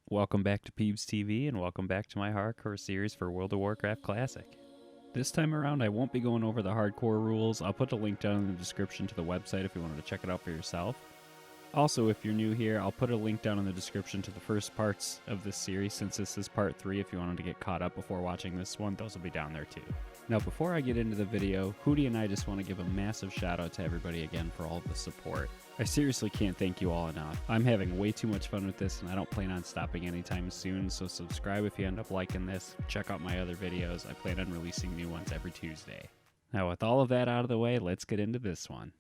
Welcome back to Peebs TV and welcome back to my hardcore series for World of Warcraft Classic. This time around I won't be going over the hardcore rules. I'll put a link down in the description to the website if you wanted to check it out for yourself. Also, if you're new here, I'll put a link down in the description to the first parts of this series since this is part 3. If you wanted to get caught up before watching this one, those will be down there too. Now before I get into the video, Hootie and I just want to give a massive shout out to everybody again for all of the support. I seriously can't thank you all enough. I'm having way too much fun with this and I don't plan on stopping anytime soon, so subscribe if you end up liking this. Check out my other videos. I plan on releasing new ones every Tuesday. Now with all of that out of the way, let's get into this one.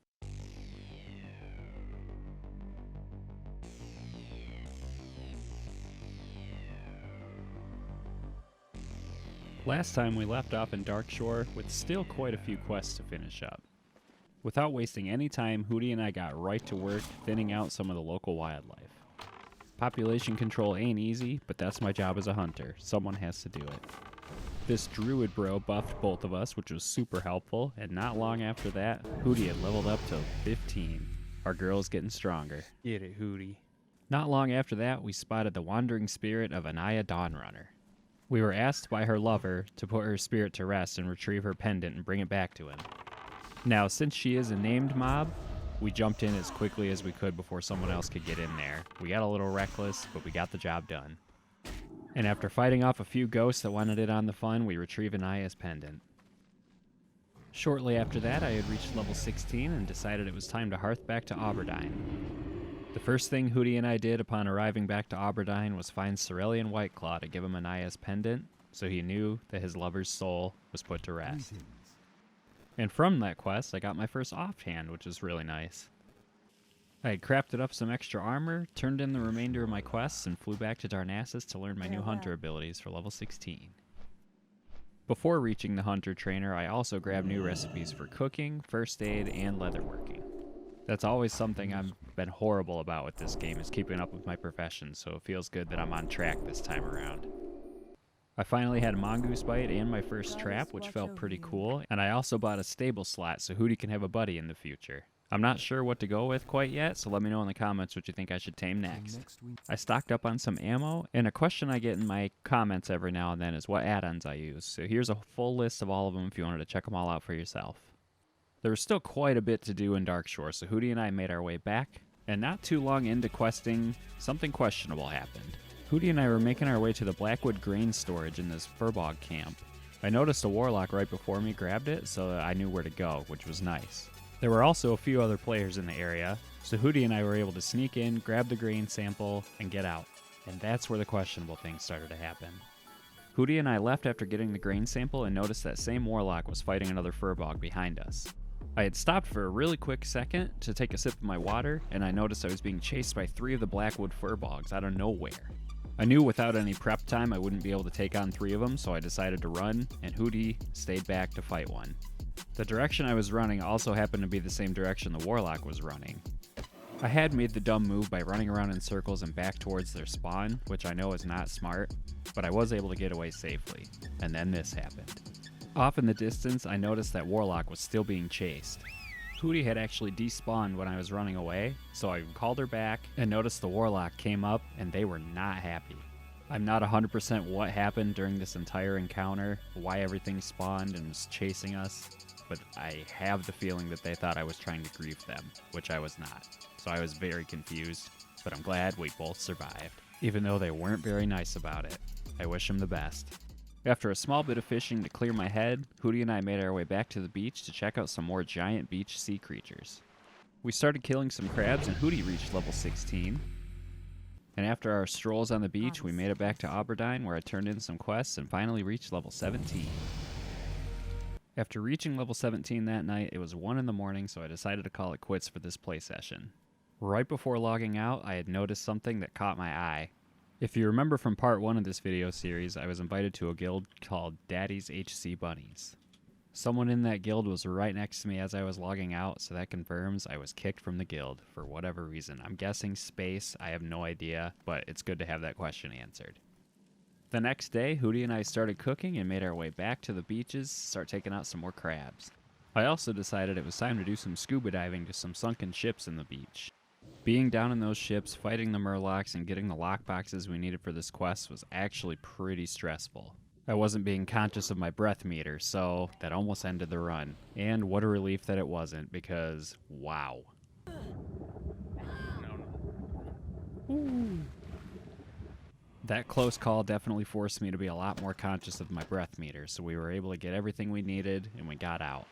Last time we left off in Darkshore with still quite a few quests to finish up. Without wasting any time, Hootie and I got right to work thinning out some of the local wildlife. Population control ain't easy, but that's my job as a hunter. Someone has to do it. This druid bro buffed both of us, which was super helpful, and not long after that, Hootie had leveled up to 15. Our girl's getting stronger. Get it, Hootie. Not long after that, we spotted the wandering spirit of Anaya Dawnrunner. We were asked by her lover to put her spirit to rest and retrieve her pendant and bring it back to him. Now, since she is a named mob, we jumped in as quickly as we could before someone else could get in there. We got a little reckless, but we got the job done. And after fighting off a few ghosts that wanted in on the fun, we retrieved Anaya's pendant. Shortly after that, I had reached level 16 and decided it was time to hearth back to Auburn. The first thing Hootie and I did upon arriving back to Auburn was find Cerulean Whiteclaw to give him Anaya's pendant, so he knew that his lover's soul was put to rest. And from that quest, I got my first offhand, which was really nice. I had crafted up some extra armor, turned in the remainder of my quests, and flew back to Darnassus to learn my new hunter abilities for level 16. Before reaching the hunter trainer, I also grabbed new recipes for cooking, first aid, and leatherworking. That's always something I've been horrible about with this game, is keeping up with my profession, so it feels good that I'm on track this time around. I finally had a mongoose bite and my first trap, which felt pretty cool, and I also bought a stable slot so Hootie can have a buddy in the future. I'm not sure what to go with quite yet, so let me know in the comments what you think I should tame next. I stocked up on some ammo, and a question I get in my comments every now and then is what add-ons I use, so here's a full list of all of them if you wanted to check them all out for yourself. There was still quite a bit to do in Darkshore, so Hootie and I made our way back, and not too long into questing, something questionable happened. Hootie and I were making our way to the Blackwood grain storage in this furbog camp. I noticed a warlock right before me grabbed it, so I knew where to go, which was nice. There were also a few other players in the area, so Hootie and I were able to sneak in, grab the grain sample, and get out. And that's where the questionable things started to happen. Hootie and I left after getting the grain sample and noticed that same warlock was fighting another furbog behind us. I had stopped for a really quick second to take a sip of my water, and I noticed I was being chased by 3 of the Blackwood furbogs out of nowhere. I knew without any prep time I wouldn't be able to take on 3 of them, so I decided to run, and Hootie stayed back to fight one. The direction I was running also happened to be the same direction the warlock was running. I had made the dumb move by running around in circles and back towards their spawn, which I know is not smart, but I was able to get away safely. And then this happened. Off in the distance, I noticed that warlock was still being chased. Hootie had actually despawned when I was running away, so I called her back and noticed the warlock came up and they were not happy. I'm not 100% what happened during this entire encounter, why everything spawned and was chasing us, but I have the feeling that they thought I was trying to grief them, which I was not. So I was very confused, but I'm glad we both survived, even though they weren't very nice about it. I wish them the best. After a small bit of fishing to clear my head, Hootie and I made our way back to the beach to check out some more giant beach sea creatures. We started killing some crabs and Hootie reached level 16. And after our strolls on the beach, we made it back to Auburn where I turned in some quests and finally reached level 17. After reaching level 17 that night, it was 1 in the morning, so I decided to call it quits for this play session. Right before logging out, I had noticed something that caught my eye. If you remember from part 1 of this video series, I was invited to a guild called Daddy's HC Bunnies. Someone in that guild was right next to me as I was logging out, so that confirms I was kicked from the guild for whatever reason. I'm guessing space, I have no idea, but it's good to have that question answered. The next day, Hootie and I started cooking and made our way back to the beaches to start taking out some more crabs. I also decided it was time to do some scuba diving to some sunken ships in the beach. Being down in those ships, fighting the murlocs, and getting the lockboxes we needed for this quest was actually pretty stressful. I wasn't being conscious of my breath meter, so that almost ended the run. And what a relief that it wasn't, because wow. That close call definitely forced me to be a lot more conscious of my breath meter, so we were able to get everything we needed, and we got out.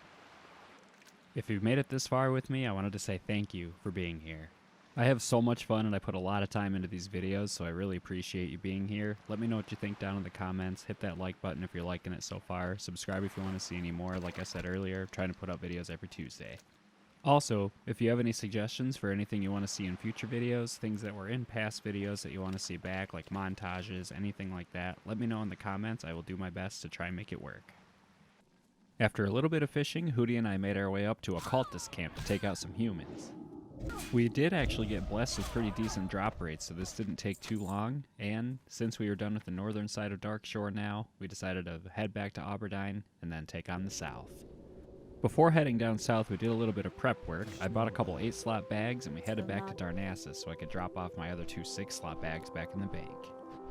If you've made it this far with me, I wanted to say thank you for being here. I have so much fun and I put a lot of time into these videos, so I really appreciate you being here. Let me know what you think down in the comments. Hit that like button if you're liking it so far. Subscribe if you want to see any more. Like I said earlier, I'm trying to put out videos every Tuesday. Also, if you have any suggestions for anything you want to see in future videos, things that were in past videos that you want to see back, like montages, anything like that, let me know in the comments. I will do my best to try and make it work. After a little bit of fishing, Hootie and I made our way up to Occultist camp to take out some humans. We did actually get blessed with pretty decent drop rates, so this didn't take too long, and since we were done with the northern side of Darkshore now, we decided to head back to Auburn and then take on the south. Before heading down south, we did a little bit of prep work. I bought a couple 8-slot bags and we headed back to Darnassus so I could drop off my other 2 6-slot bags back in the bank.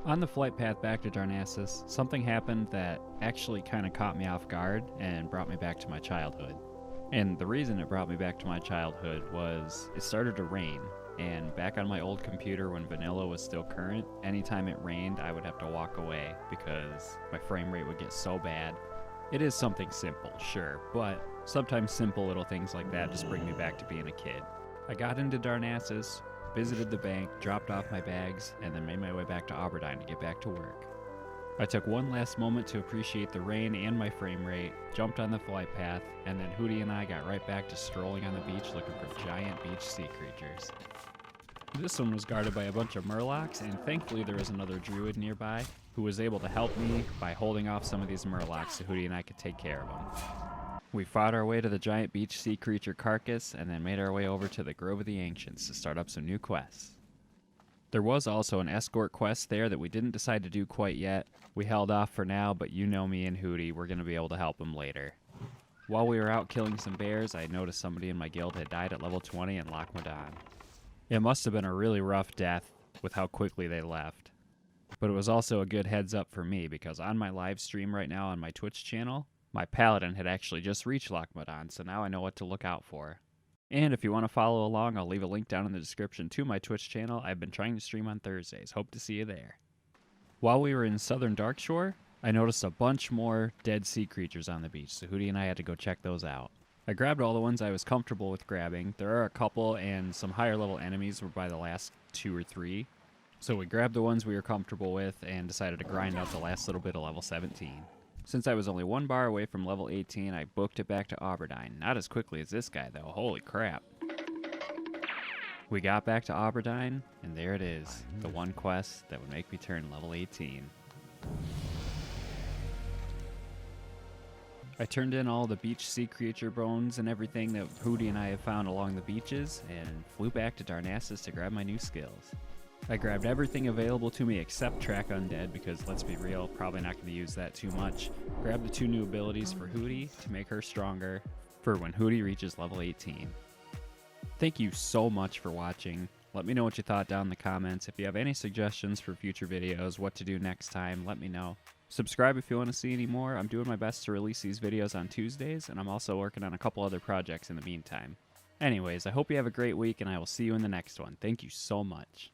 On the flight path back to Darnassus, something happened that actually kind of caught me off guard and brought me back to my childhood. And the reason it brought me back to my childhood was it started to rain, and back on my old computer when vanilla was still current, anytime it rained I would have to walk away because my frame rate would get so bad. It is something simple, sure, but sometimes simple little things like that just bring me back to being a kid. I got into Darnassus, visited the bank, dropped off my bags, and then made my way back to Auburn to get back to work. I took one last moment to appreciate the rain and my frame rate, jumped on the flight path, and then Hootie and I got right back to strolling on the beach looking for giant beach sea creatures. This one was guarded by a bunch of murlocs, and thankfully there was another druid nearby who was able to help me by holding off some of these murlocs so Hootie and I could take care of them. We fought our way to the giant beach sea creature carcass and then made our way over to the Grove of the Ancients to start up some new quests. There was also an escort quest there that we didn't decide to do quite yet. We held off for now, but you know me and Hootie, we're going to be able to help him later. While we were out killing some bears, I noticed somebody in my guild had died at level 20 in Lochmadon. It must have been a really rough death with how quickly they left. But it was also a good heads up for me because on my live stream right now on my Twitch channel, my paladin had actually just reached Lochmadon, so now I know what to look out for. And if you want to follow along, I'll leave a link down in the description to my Twitch channel. I've been trying to stream on Thursdays. Hope to see you there. While we were in southern Darkshore, I noticed a bunch more dead sea creatures on the beach, so Hootie and I had to go check those out. I grabbed all the ones I was comfortable with grabbing. There are a couple, and some higher level enemies were by the last 2 or 3. So we grabbed the ones we were comfortable with and decided to grind out the last little bit of level 17. Since I was only 1 bar away from level 18, I booked it back to Auburn. Not as quickly as this guy, though. Holy crap. We got back to Auburn, and there it is. The one quest that would make me turn level 18. I turned in all the beach sea creature bones and everything that Hootie and I have found along the beaches, and flew back to Darnassus to grab my new skills. I grabbed everything available to me except Track Undead because, let's be real, probably not going to use that too much. Grabbed the 2 new abilities for Hootie to make her stronger for when Hootie reaches level 18. Thank you so much for watching. Let me know what you thought down in the comments. If you have any suggestions for future videos, what to do next time, let me know. Subscribe if you want to see any more. I'm doing my best to release these videos on Tuesdays, and I'm also working on a couple other projects in the meantime. Anyways, I hope you have a great week, and I will see you in the next one. Thank you so much.